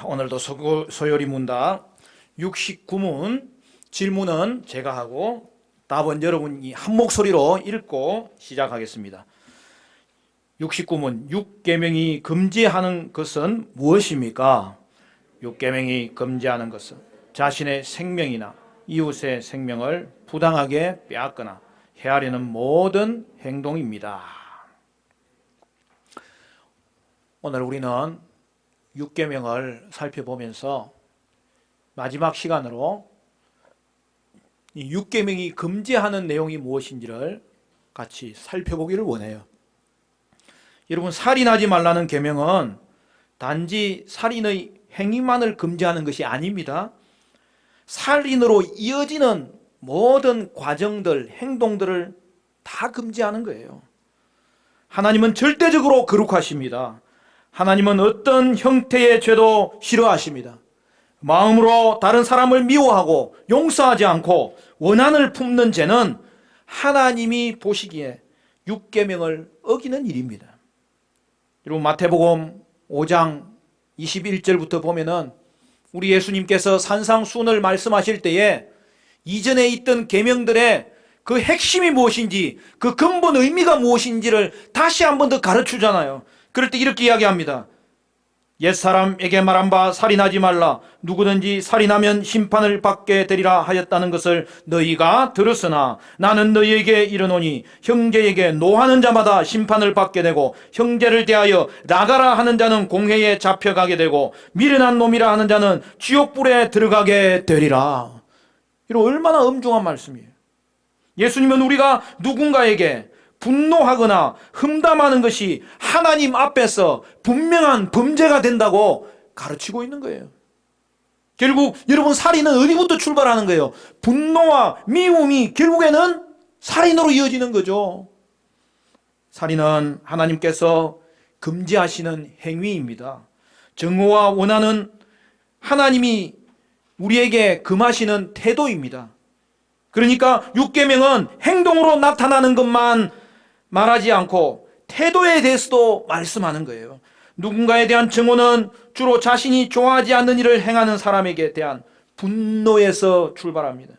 오늘도 소요리 문답 69문 질문은 제가 하고 답은 여러분이 한 목소리로 읽고 시작하겠습니다. 69문 6계명이 금지하는 것은 무엇입니까? 6계명이 금지하는 것은 자신의 생명이나 이웃의 생명을 부당하게 빼앗거나 해하려는 모든 행동입니다. 오늘 우리는 6계명을 살펴보면서 마지막 시간으로 이 6계명이 금지하는 내용이 무엇인지를 같이 살펴보기를 원해요. 여러분, 살인하지 말라는 계명은 단지 살인의 행위만을 금지하는 것이 아닙니다. 살인으로 이어지는 모든 과정들, 행동들을 다 금지하는 거예요. 하나님은 절대적으로 거룩하십니다. 하나님은 어떤 형태의 죄도 싫어하십니다. 마음으로 다른 사람을 미워하고 용서하지 않고 원한을 품는 죄는 하나님이 보시기에 6계명을 어기는 일입니다. 여러분, 마태복음 5장 21절부터 보면은 우리 예수님께서 산상수훈을 말씀하실 때에 이전에 있던 계명들의 그 핵심이 무엇인지, 그 근본 의미가 무엇인지를 다시 한 번 더 가르치잖아요. 그럴 때 이렇게 이야기합니다. 옛사람에게 말한 바 살인하지 말라. 누구든지 살인하면 심판을 받게 되리라 하였다는 것을 너희가 들었으나 나는 너희에게 이르노니 형제에게 노하는 자마다 심판을 받게 되고 형제를 대하여 나가라 하는 자는 공회에 잡혀가게 되고 미련한 놈이라 하는 자는 지옥불에 들어가게 되리라. 이런 얼마나 엄중한 말씀이에요. 예수님은 우리가 누군가에게 분노하거나 흠담하는 것이 하나님 앞에서 분명한 범죄가 된다고 가르치고 있는 거예요. 결국 여러분, 살인은 어디부터 출발하는 거예요? 분노와 미움이 결국에는 살인으로 이어지는 거죠. 살인은 하나님께서 금지하시는 행위입니다. 정오와 원한은 하나님이 우리에게 금하시는 태도입니다. 그러니까 6계명은 행동으로 나타나는 것만 말하지 않고 태도에 대해서도 말씀하는 거예요. 누군가에 대한 증오는 주로 자신이 좋아하지 않는 일을 행하는 사람에게 대한 분노에서 출발합니다.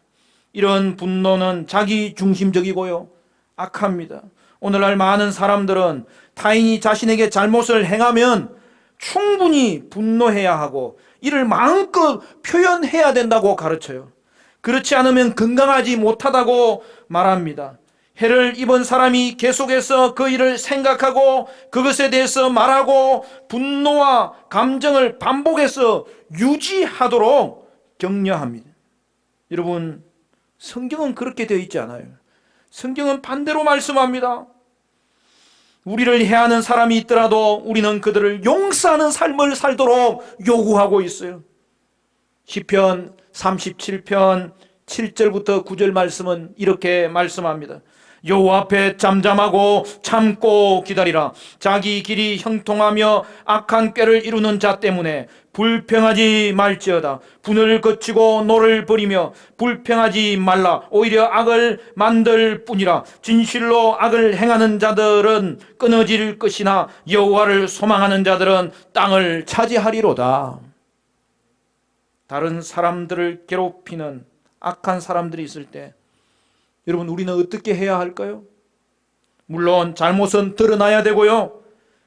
이런 분노는 자기 중심적이고요, 악합니다. 오늘날 많은 사람들은 타인이 자신에게 잘못을 행하면 충분히 분노해야 하고 이를 마음껏 표현해야 된다고 가르쳐요. 그렇지 않으면 건강하지 못하다고 말합니다. 해를 입은 사람이 계속해서 그 일을 생각하고 그것에 대해서 말하고 분노와 감정을 반복해서 유지하도록 격려합니다. 여러분, 성경은 그렇게 되어 있지 않아요. 성경은 반대로 말씀합니다. 우리를 해하는 사람이 있더라도 우리는 그들을 용서하는 삶을 살도록 요구하고 있어요. 시편 37편 7절부터 9절 말씀은 이렇게 말씀합니다. 여호와 앞에 잠잠하고 참고 기다리라. 자기 길이 형통하며 악한 꾀를 이루는 자 때문에 불평하지 말지어다. 분을 거치고 노를 버리며 불평하지 말라. 오히려 악을 만들 뿐이라. 진실로 악을 행하는 자들은 끊어질 것이나 여호와를 소망하는 자들은 땅을 차지하리로다. 다른 사람들을 괴롭히는 악한 사람들이 있을 때 여러분, 우리는 어떻게 해야 할까요? 물론 잘못은 드러나야 되고요,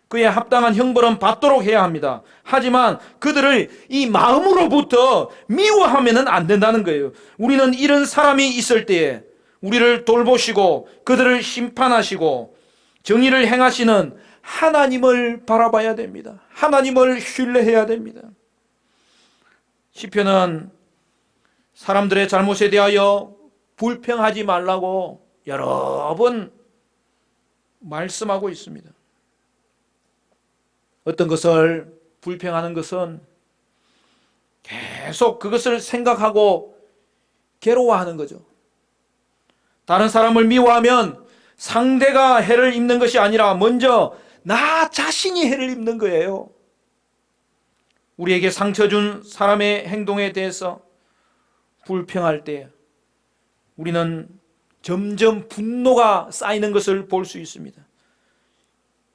그에 합당한 형벌은 받도록 해야 합니다. 하지만 그들을 이 마음으로부터 미워하면 안 된다는 거예요. 우리는 이런 사람이 있을 때에 우리를 돌보시고 그들을 심판하시고 정의를 행하시는 하나님을 바라봐야 됩니다. 하나님을 신뢰해야 됩니다. 시편은 사람들의 잘못에 대하여 불평하지 말라고 여러 번 말씀하고 있습니다. 어떤 것을 불평하는 것은 계속 그것을 생각하고 괴로워하는 거죠. 다른 사람을 미워하면 상대가 해를 입는 것이 아니라 먼저 나 자신이 해를 입는 거예요. 우리에게 상처 준 사람의 행동에 대해서 불평할 때 우리는 점점 분노가 쌓이는 것을 볼 수 있습니다.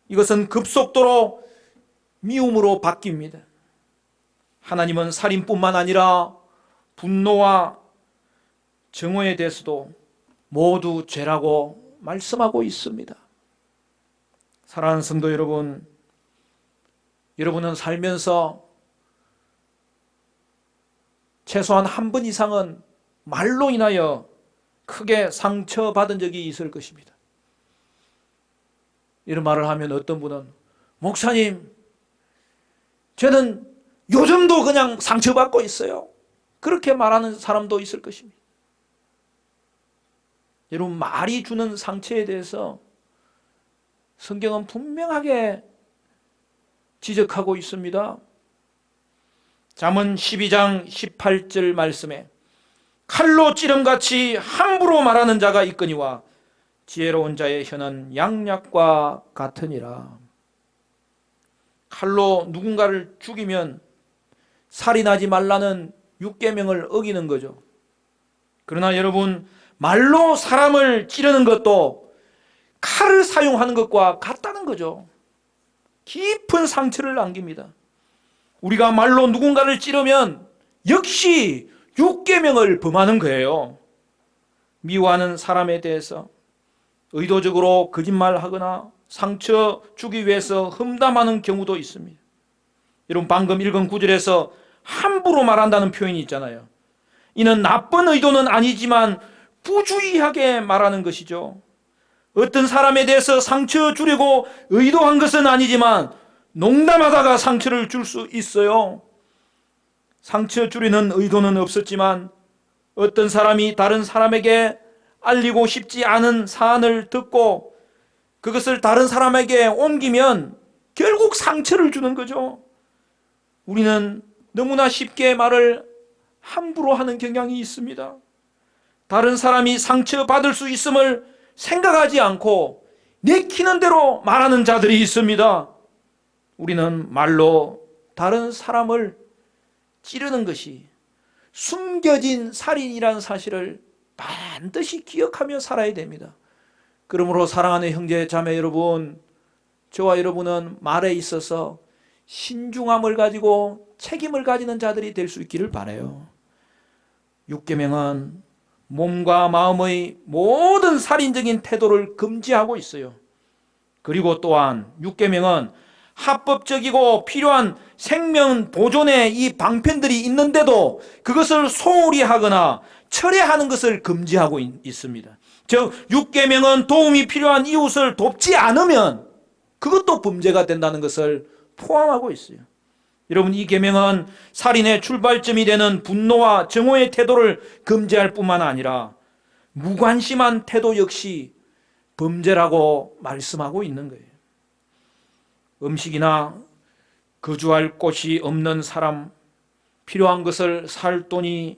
이것은 급속도로 미움으로 바뀝니다. 하나님은 살인뿐만 아니라 분노와 정오에 대해서도 모두 죄라고 말씀하고 있습니다. 사랑하는 성도 여러분, 여러분은 살면서 최소한 한 번 이상은 말로 인하여 크게 상처받은 적이 있을 것입니다. 이런 말을 하면 어떤 분은 목사님, 저는 요즘도 그냥 상처받고 있어요. 그렇게 말하는 사람도 있을 것입니다. 여러분, 말이 주는 상처에 대해서 성경은 분명하게 지적하고 있습니다. 잠언 12장 18절 말씀에 칼로 찌름같이 함부로 말하는 자가 있거니와 지혜로운 자의 혀는 양약과 같으니라. 칼로 누군가를 죽이면 살인하지 말라는 육계명을 어기는 거죠. 그러나 여러분, 말로 사람을 찌르는 것도 칼을 사용하는 것과 같다는 거죠. 깊은 상처를 남깁니다. 우리가 말로 누군가를 찌르면 역시 육계명을 범하는 거예요. 미워하는 사람에 대해서 의도적으로 거짓말하거나 상처 주기 위해서 험담하는 경우도 있습니다. 여러분, 방금 읽은 구절에서 함부로 말한다는 표현이 있잖아요. 이는 나쁜 의도는 아니지만 부주의하게 말하는 것이죠. 어떤 사람에 대해서 상처 주려고 의도한 것은 아니지만 농담하다가 상처를 줄 수 있어요. 상처 주려는 의도는 없었지만 어떤 사람이 다른 사람에게 알리고 싶지 않은 사안을 듣고 그것을 다른 사람에게 옮기면 결국 상처를 주는 거죠. 우리는 너무나 쉽게 말을 함부로 하는 경향이 있습니다. 다른 사람이 상처받을 수 있음을 생각하지 않고 내키는 대로 말하는 자들이 있습니다. 우리는 말로 다른 사람을 찌르는 것이 숨겨진 살인이라는 사실을 반드시 기억하며 살아야 됩니다. 그러므로 사랑하는 형제 자매 여러분, 저와 여러분은 말에 있어서 신중함을 가지고 책임을 가지는 자들이 될 수 있기를 바라요. 육계명은 몸과 마음의 모든 살인적인 태도를 금지하고 있어요. 그리고 또한 육계명은 합법적이고 필요한 생명 보존의 이 방편들이 있는데도 그것을 소홀히 하거나 철회하는 것을 금지하고 있습니다. 즉, 육계명은 도움이 필요한 이웃을 돕지 않으면 그것도 범죄가 된다는 것을 포함하고 있어요. 여러분, 이 계명은 살인의 출발점이 되는 분노와 정오의 태도를 금지할 뿐만 아니라 무관심한 태도 역시 범죄라고 말씀하고 있는 거예요. 음식이나 거주할 곳이 없는 사람, 필요한 것을 살 돈이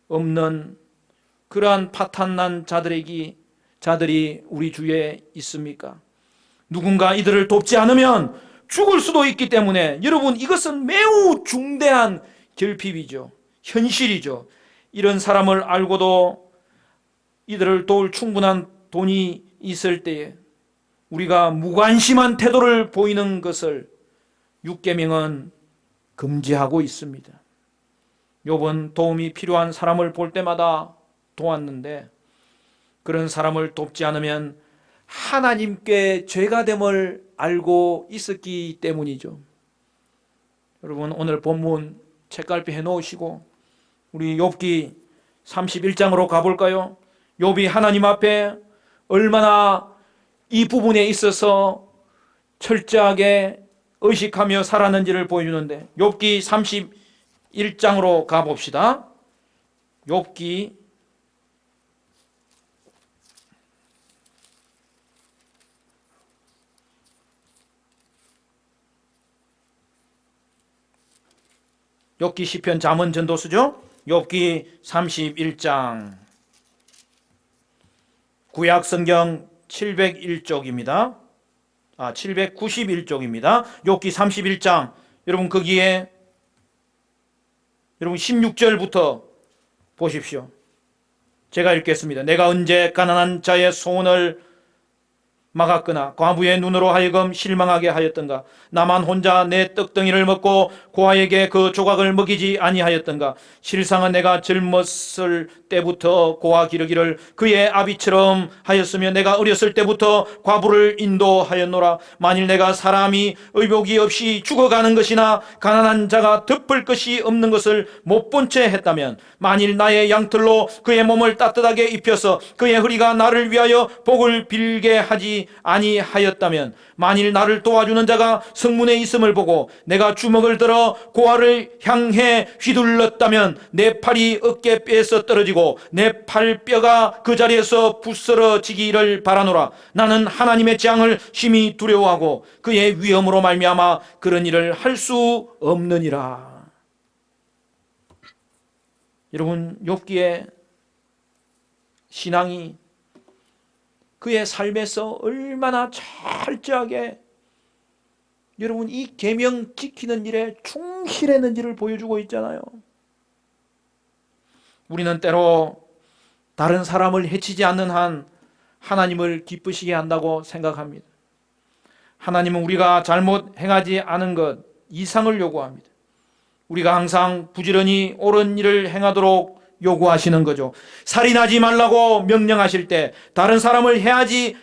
없는 그러한 파탄난 자들이 우리 주위에 있습니까? 누군가 이들을 돕지 않으면 죽을 수도 있기 때문에 여러분, 이것은 매우 중대한 결핍이죠. 현실이죠. 이런 사람을 알고도 이들을 도울 충분한 돈이 있을 때에 우리가 무관심한 태도를 보이는 것을 육계명은 금지하고 있습니다. 욥은 도움이 필요한 사람을 볼 때마다 도왔는데 그런 사람을 돕지 않으면 하나님께 죄가 됨을 알고 있었기 때문이죠. 여러분, 오늘 본문 책갈피 해놓으시고 우리 욥기 31장으로 가볼까요? 욥이 하나님 앞에 얼마나 이 부분에 있어서 철저하게 의식하며 살았는지를 보여주는데 욥기 31장으로 가봅시다. 욥기 시편 잠언 전도수죠. 욥기 31장 구약 성경 701쪽입니다. 791쪽입니다. 욥기 31장 여러분 거기에 여러분 16절부터 보십시오. 제가 읽겠습니다. 내가 언제 가난한 자의 소원을 막았거나 과부의 눈으로 하여금 실망하게 하였던가? 나만 혼자 내 떡덩이를 먹고 고아에게 그 조각을 먹이지 아니하였던가? 실상은 내가 젊었을 때부터 고아 기르기를 그의 아비처럼 하였으며 내가 어렸을 때부터 과부를 인도하였노라. 만일 내가 사람이 의복이 없이 죽어가는 것이나 가난한 자가 덮을 것이 없는 것을 못 본 채 했다면, 만일 나의 양털로 그의 몸을 따뜻하게 입혀서 그의 허리가 나를 위하여 복을 빌게 하지 아니하였다면, 만일 나를 도와주는 자가 성문에 있음을 보고 내가 주먹을 들어 고아를 향해 휘둘렀다면 내 팔이 어깨뼈에서 떨어지고 내 팔뼈가 그 자리에서 부스러지기를 바라노라. 나는 하나님의 재앙을 심히 두려워하고 그의 위엄으로 말미암아 그런 일을 할 수 없느니라. 여러분, 욥기의 신앙이 그의 삶에서 얼마나 철저하게 여러분 이 계명 지키는 일에 충실했는지를 보여주고 있잖아요. 우리는 때로 다른 사람을 해치지 않는 한 하나님을 기쁘시게 한다고 생각합니다. 하나님은 우리가 잘못 행하지 않은 것 이상을 요구합니다. 우리가 항상 부지런히 옳은 일을 행하도록 요구하시는 거죠. 살인하지 말라고 명령하실 때 다른 사람을 해하지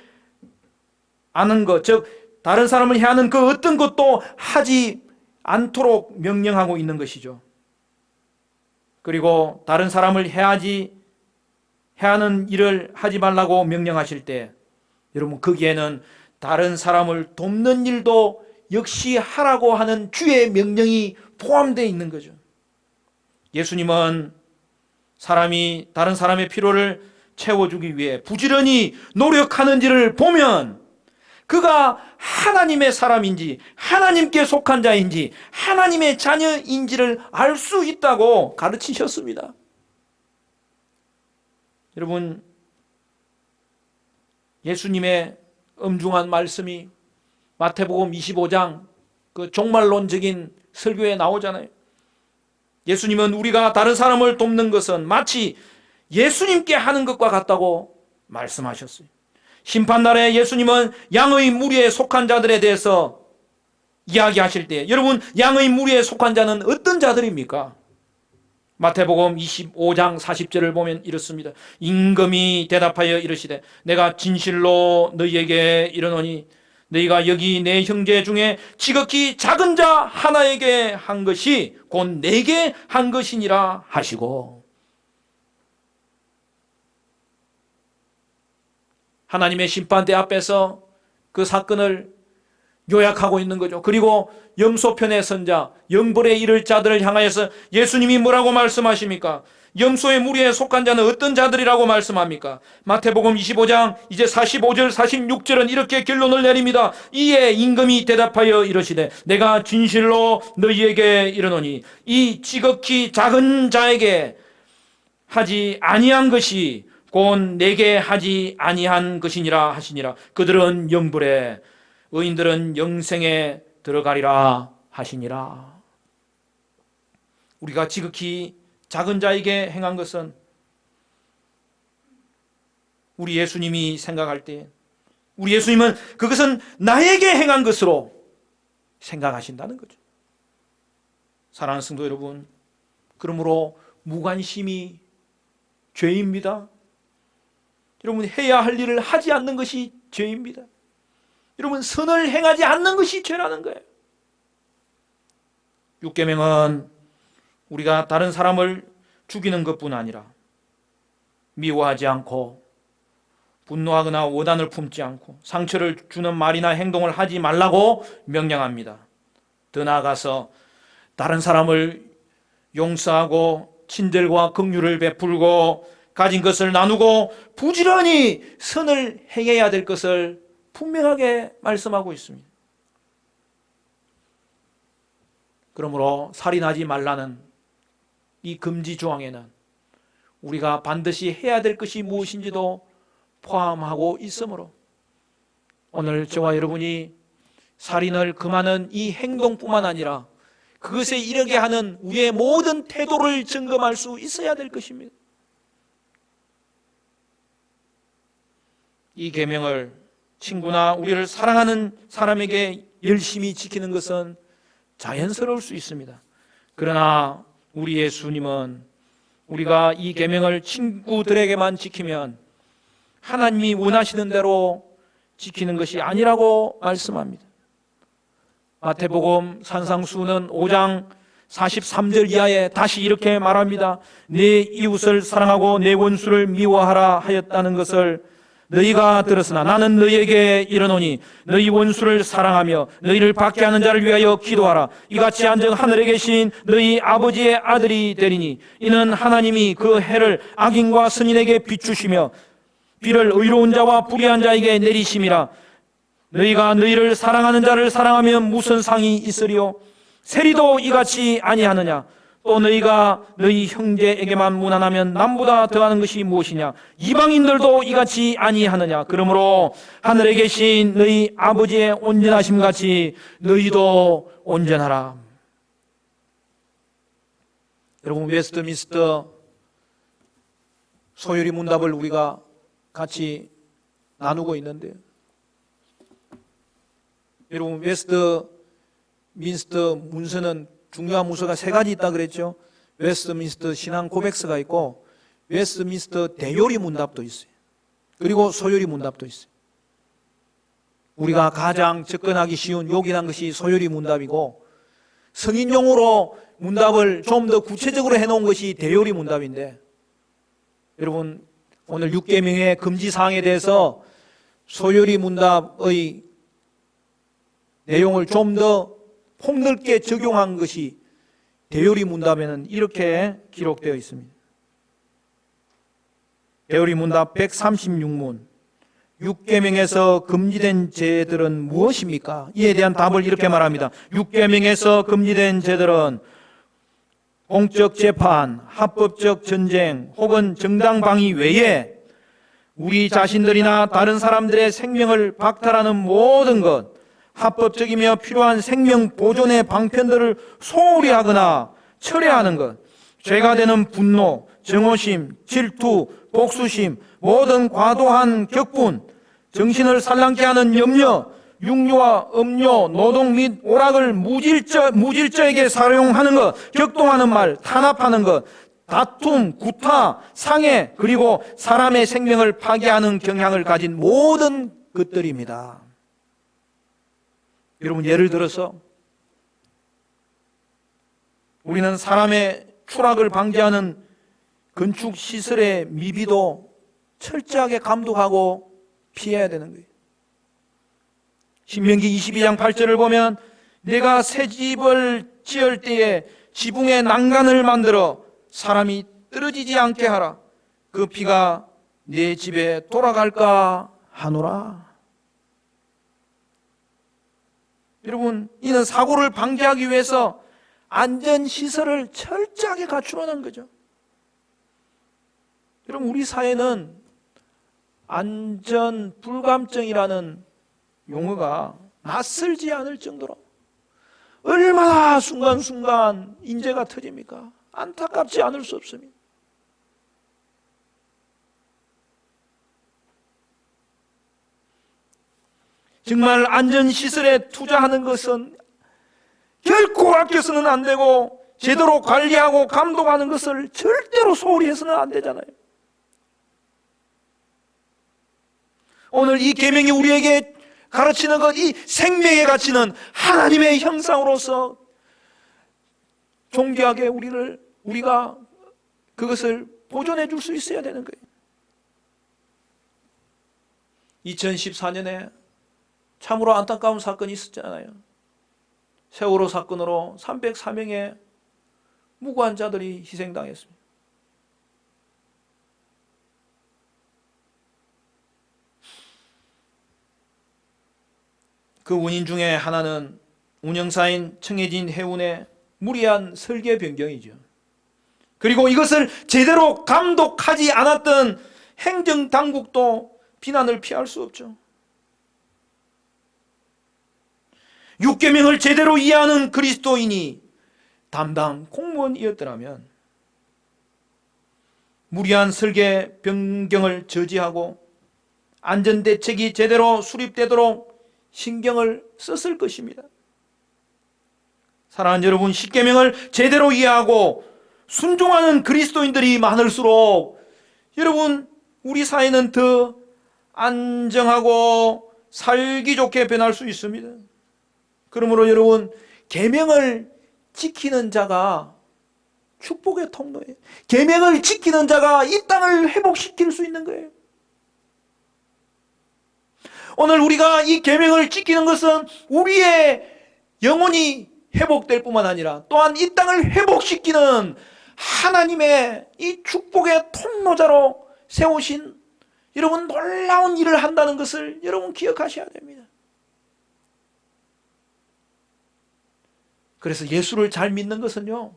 않은 것, 즉 다른 사람을 해하는 그 어떤 것도 하지 않도록 명령하고 있는 것이죠. 그리고 다른 사람을 해하는 일을 하지 말라고 명령하실 때 여러분 거기에는 다른 사람을 돕는 일도 역시 하라고 하는 주의 명령이 포함되어 있는 거죠. 예수님은 사람이 다른 사람의 필요를 채워주기 위해 부지런히 노력하는지를 보면 그가 하나님의 사람인지 하나님께 속한 자인지 하나님의 자녀인지를 알 수 있다고 가르치셨습니다. 여러분, 예수님의 엄중한 말씀이 마태복음 25장 그 종말론적인 설교에 나오잖아요. 예수님은 우리가 다른 사람을 돕는 것은 마치 예수님께 하는 것과 같다고 말씀하셨어요. 심판날에 예수님은 양의 무리에 속한 자들에 대해서 이야기하실 때 여러분 양의 무리에 속한 자는 어떤 자들입니까? 마태복음 25장 40절을 보면 이렇습니다. 임금이 대답하여 이르시되 내가 진실로 너희에게 이르노니 너희가 여기 내 형제 중에 지극히 작은 자 하나에게 한 것이 곧 내게 한 것이니라 하시고, 하나님의 심판대 앞에서 그 사건을 요약하고 있는 거죠. 그리고 염소편의 선자, 영벌에 이를 자들을 향하여서 예수님이 뭐라고 말씀하십니까? 염소의 무리에 속한 자는 어떤 자들이라고 말씀합니까? 마태복음 25장 이제 45절 46절은 이렇게 결론을 내립니다. 이에 임금이 대답하여 이르시되 내가 진실로 너희에게 이르노니 이 지극히 작은 자에게 하지 아니한 것이 곧 내게 하지 아니한 것이니라 하시니라. 그들은 영불에 의인들은 영생에 들어가리라 하시니라. 우리가 지극히 작은 자에게 행한 것은 우리 예수님이 생각할 때 우리 예수님은 그것은 나에게 행한 것으로 생각하신다는 거죠. 사랑하는 성도 여러분, 그러므로 무관심이 죄입니다. 여러분 해야 할 일을 하지 않는 것이 죄입니다. 여러분 선을 행하지 않는 것이 죄라는 거예요. 육계명은 우리가 다른 사람을 죽이는 것뿐 아니라 미워하지 않고 분노하거나 원한을 품지 않고 상처를 주는 말이나 행동을 하지 말라고 명령합니다. 더 나아가서 다른 사람을 용서하고 친절과 긍휼을 베풀고 가진 것을 나누고 부지런히 선을 행해야 될 것을 분명하게 말씀하고 있습니다. 그러므로 살인하지 말라는 이 금지 조항에는 우리가 반드시 해야 될 것이 무엇인지도 포함하고 있으므로 오늘 저와 여러분이 살인을 금하는 이 행동뿐만 아니라 그것에 이르게 하는 우리의 모든 태도를 점검할 수 있어야 될 것입니다. 이 계명을 친구나 우리를 사랑하는 사람에게 열심히 지키는 것은 자연스러울 수 있습니다. 그러나 우리 예수님은 우리가 이 계명을 친구들에게만 지키면 하나님이 원하시는 대로 지키는 것이 아니라고 말씀합니다. 마태복음 산상수훈은 5장 43절 이하에 다시 이렇게 말합니다. 네 이웃을 사랑하고 내 원수를 미워하라 하였다는 것을 너희가 들었으나 나는 너희에게 이르노니 너희 원수를 사랑하며 너희를 박해 하는 자를 위하여 기도하라. 이같이 한즉 하늘에 계신 너희 아버지의 아들이 되리니 이는 하나님이 그 해를 악인과 선인에게 비추시며 비를 의로운 자와 불의한 자에게 내리심이라. 너희가 너희를 사랑하는 자를 사랑하면 무슨 상이 있으리요? 세리도 이같이 아니하느냐? 또 너희가 너희 형제에게만 무난하면 남보다 더하는 것이 무엇이냐? 이방인들도 이같이 아니하느냐? 그러므로 하늘에 계신 너희 아버지의 온전하심 같이 너희도 온전하라. 여러분, 웨스트민스터 소요리 문답을 우리가 같이 나누고 있는데요. 여러분, 웨스트민스터 문서는 중요한 문서가 세 가지 있다 그랬죠. 웨스트민스터 신앙 고백서가 있고 웨스트민스터 대요리 문답도 있어요. 그리고 소요리 문답도 있어요. 우리가 가장 접근하기 쉬운 요긴한 것이 소요리 문답이고 성인용어로 문답을 좀 더 구체적으로 해놓은 것이 대요리 문답인데, 여러분 오늘 6계명의 금지사항에 대해서 소요리 문답의 내용을 좀 더 폭넓게 적용한 것이 대요리 문답에는 이렇게 기록되어 있습니다. 대요리 문답 136문. 6계명에서 금지된 죄들은 무엇입니까? 이에 대한 답을 이렇게 말합니다. 6계명에서 금지된 죄들은 공적 재판, 합법적 전쟁 혹은 정당방위 외에 우리 자신들이나 다른 사람들의 생명을 박탈하는 모든 것, 합법적이며 필요한 생명 보존의 방편들을 소홀히 하거나 철회하는 것, 죄가 되는 분노, 정오심, 질투, 복수심, 모든 과도한 격분, 정신을 산란케 하는 염려, 육류와 음료, 노동 및 오락을 무질서에게 사용하는 것, 격동하는 말, 탄압하는 것, 다툼, 구타, 상해, 그리고 사람의 생명을 파괴하는 경향을 가진 모든 것들입니다. 여러분, 예를 들어서 우리는 사람의 추락을 방지하는 건축 시설의 미비도 철저하게 감독하고 피해야 되는 거예요. 신명기 22장 8절을 보면 내가 새 집을 지을 때에 지붕에 난간을 만들어 사람이 떨어지지 않게 하라. 그 피가 내 집에 돌아갈까 하노라. 여러분, 이는 사고를 방지하기 위해서 안전시설을 철저하게 갖추라는 거죠. 여러분, 우리 사회는 안전불감증이라는 용어가 낯설지 않을 정도로 얼마나 순간순간 인재가 터집니까? 안타깝지 않을 수 없습니다. 정말 안전시설에 투자하는 것은 결코 아껴서는 안 되고 제대로 관리하고 감독하는 것을 절대로 소홀히 해서는 안 되잖아요. 오늘 이 계명이 우리에게 가르치는 것, 이 생명의 가치는 하나님의 형상으로서 존귀하게 우리가 그것을 보존해 줄 수 있어야 되는 거예요. 2014년에 참으로 안타까운 사건이 있었잖아요. 세월호 사건으로 304명의 무고한 자들이 희생당했습니다. 그 원인 중에 하나는 운영사인 청해진 해운의 무리한 설계 변경이죠. 그리고 이것을 제대로 감독하지 않았던 행정당국도 비난을 피할 수 없죠. 6계명을 제대로 이해하는 그리스도인이 담당 공무원이었더라면 무리한 설계 변경을 저지하고 안전대책이 제대로 수립되도록 신경을 썼을 것입니다. 사랑하는 여러분, 십계명을 제대로 이해하고 순종하는 그리스도인들이 많을수록 여러분, 우리 사회는 더 안정하고 살기 좋게 변할 수 있습니다. 그러므로 여러분, 계명을 지키는 자가 축복의 통로예요. 계명을 지키는 자가 이 땅을 회복시킬 수 있는 거예요. 오늘 우리가 이 계명을 지키는 것은 우리의 영혼이 회복될 뿐만 아니라 또한 이 땅을 회복시키는 하나님의 이 축복의 통로자로 세우신 여러분 놀라운 일을 한다는 것을 여러분 기억하셔야 됩니다. 그래서 예수를 잘 믿는 것은요,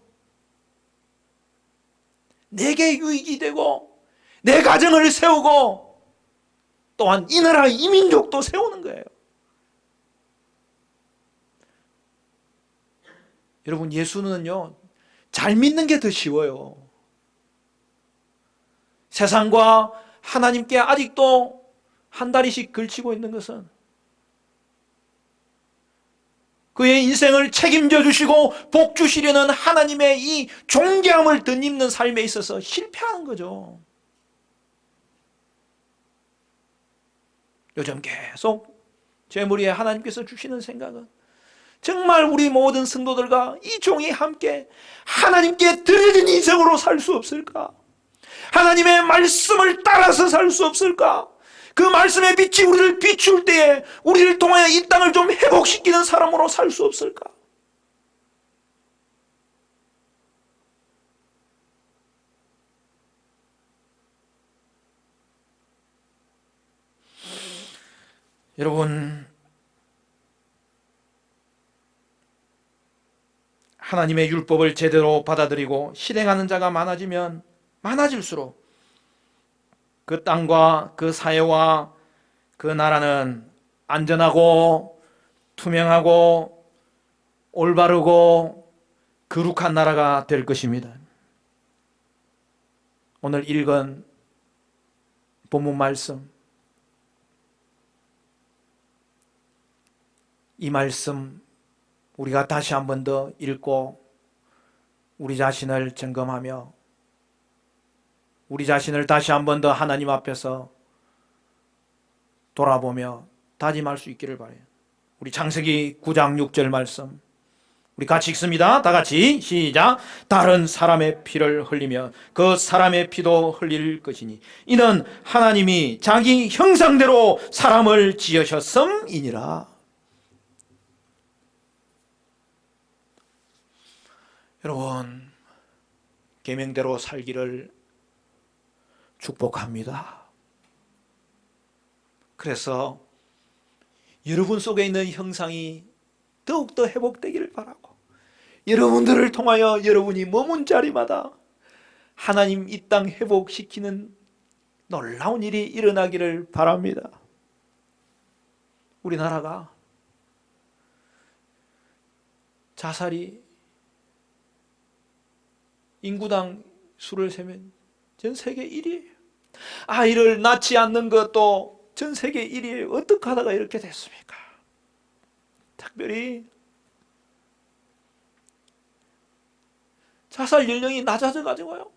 내게 유익이 되고 내 가정을 세우고 또한 이 나라 이 민족도 세우는 거예요. 여러분, 예수는요 잘 믿는 게 더 쉬워요. 세상과 하나님께 아직도 한 다리씩 걸치고 있는 것은 그의 인생을 책임져 주시고 복 주시려는 하나님의 이 존귀함을 덧입는 삶에 있어서 실패하는 거죠. 요즘 계속 제 머리에 하나님께서 주시는 생각은 정말 우리 모든 성도들과 이 종이 함께 하나님께 드려진 인생으로 살 수 없을까? 하나님의 말씀을 따라서 살 수 없을까? 그 말씀의 빛이 우리를 비출 때에 우리를 통하여 이 땅을 좀 회복시키는 사람으로 살 수 없을까? 여러분, 하나님의 율법을 제대로 받아들이고 실행하는 자가 많아지면 많아질수록 그 땅과 그 사회와 그 나라는 안전하고 투명하고 올바르고 거룩한 나라가 될 것입니다. 오늘 읽은 본문 말씀, 이 말씀 우리가 다시 한 번 더 읽고 우리 자신을 점검하며 우리 자신을 다시 한 번 더 하나님 앞에서 돌아보며 다짐할 수 있기를 바라요. 우리 창세기 9장 6절 말씀 우리 같이 읽습니다. 다 같이 시작. 다른 사람의 피를 흘리며 그 사람의 피도 흘릴 것이니 이는 하나님이 자기 형상대로 사람을 지으셨음이니라. 여러분, 계명대로 살기를 축복합니다. 그래서 여러분 속에 있는 형상이 더욱더 회복되기를 바라고 여러분들을 통하여 여러분이 머문 자리마다 하나님 이 땅 회복시키는 놀라운 일이 일어나기를 바랍니다. 우리나라가 자살이 인구당 수를 세면 전 세계 1위예요. 아이를 낳지 않는 것도 전 세계 1위예요. 어떻게 하다가 이렇게 됐습니까? 특별히 자살 연령이 낮아져 가지고요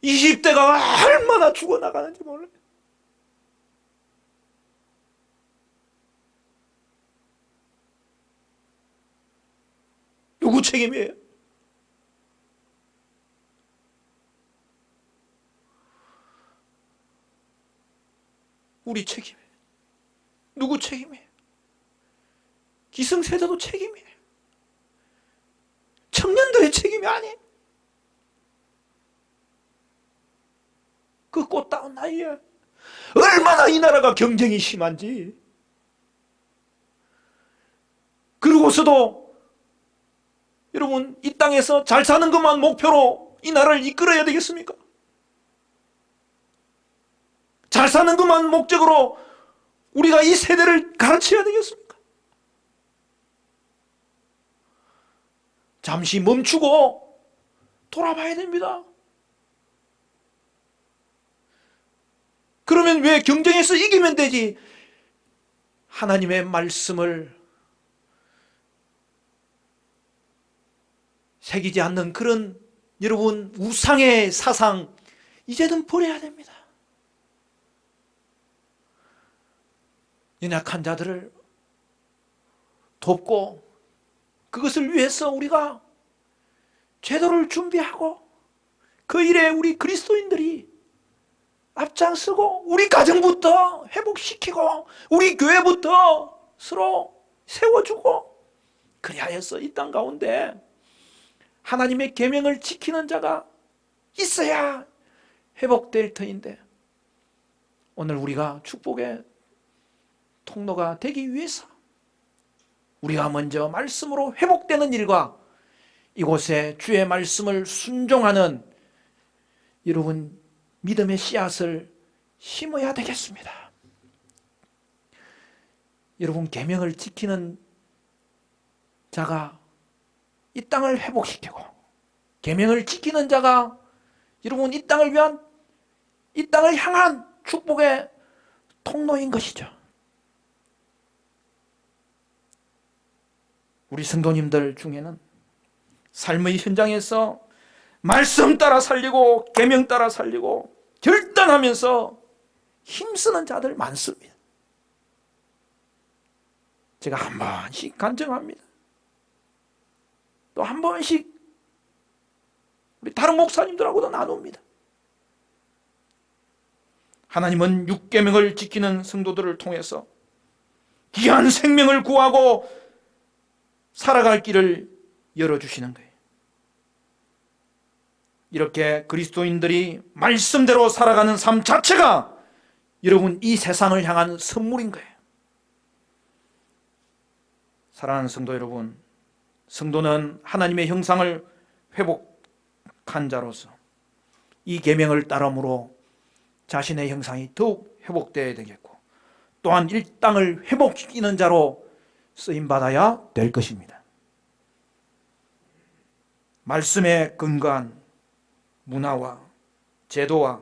20대가 얼마나 죽어나가는지 몰라요. 누구 책임이에요? 우리 책임이에요. 누구 책임이에요? 기성세대도 책임이에요. 청년들의 책임이 아니에요. 그 꽃다운 나이에 얼마나 이 나라가 경쟁이 심한지. 그러고서도 여러분 이 땅에서 잘 사는 것만 목표로 이 나라를 이끌어야 되겠습니까? 잘 사는 것만 목적으로 우리가 이 세대를 가르쳐야 되겠습니까? 잠시 멈추고 돌아봐야 됩니다. 그러면 왜 경쟁에서 이기면 되지? 하나님의 말씀을 새기지 않는 그런 여러분 우상의 사상 이제는 버려야 됩니다. 연약한 자들을 돕고 그것을 위해서 우리가 제도를 준비하고 그 일에 우리 그리스도인들이 앞장서고 우리 가정부터 회복시키고 우리 교회부터 서로 세워주고 그리하여서 이 땅 가운데 하나님의 계명을 지키는 자가 있어야 회복될 터인데 오늘 우리가 축복의 통로가 되기 위해서 우리가 먼저 말씀으로 회복되는 일과 이곳에 주의 말씀을 순종하는 여러분 믿음의 씨앗을 심어야 되겠습니다. 여러분 계명을 지키는 자가 이 땅을 회복시키고 계명을 지키는 자가 여러분 이 땅을 위한 이 땅을 향한 축복의 통로인 것이죠. 우리 성도님들 중에는 삶의 현장에서 말씀 따라 살리고 계명 따라 살리고 결단하면서 힘쓰는 자들 많습니다. 제가 한 번씩 간증합니다. 또 한 번씩 우리 다른 목사님들하고도 나눕니다. 하나님은 육계명을 지키는 성도들을 통해서 귀한 생명을 구하고 살아갈 길을 열어주시는 거예요. 이렇게 그리스도인들이 말씀대로 살아가는 삶 자체가 여러분 이 세상을 향한 선물인 거예요. 사랑하는 성도 여러분, 성도는 하나님의 형상을 회복한 자로서 이 계명을 따름으로 자신의 형상이 더욱 회복되어야 되겠고 또한 이 땅을 회복시키는 자로 쓰임받아야 될 것입니다. 말씀에 근거한 문화와 제도와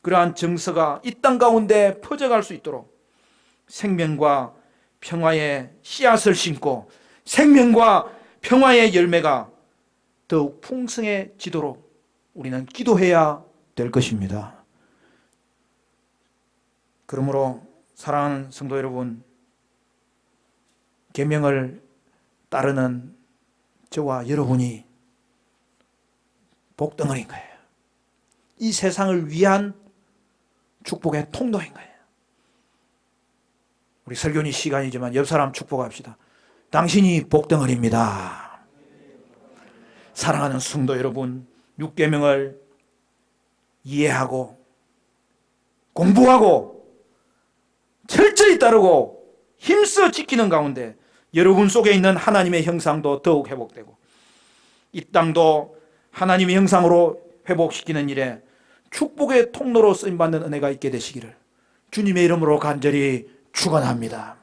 그러한 정서가 이 땅 가운데 퍼져갈 수 있도록 생명과 평화의 씨앗을 심고 생명과 평화의 열매가 더욱 풍성해지도록 우리는 기도해야 될 것입니다. 그러므로 사랑하는 성도 여러분, 계명을 따르는 저와 여러분이 복덩어리인 거예요. 이 세상을 위한 축복의 통로인 거예요. 우리 설교니 시간이지만 옆 사람 축복합시다. 당신이 복덩어리입니다. 사랑하는 성도 여러분, 육계명을 이해하고 공부하고 철저히 따르고 힘써 지키는 가운데 여러분 속에 있는 하나님의 형상도 더욱 회복되고 이 땅도 하나님의 형상으로 회복시키는 일에 축복의 통로로 쓰임받는 은혜가 있게 되시기를 주님의 이름으로 간절히 축원합니다.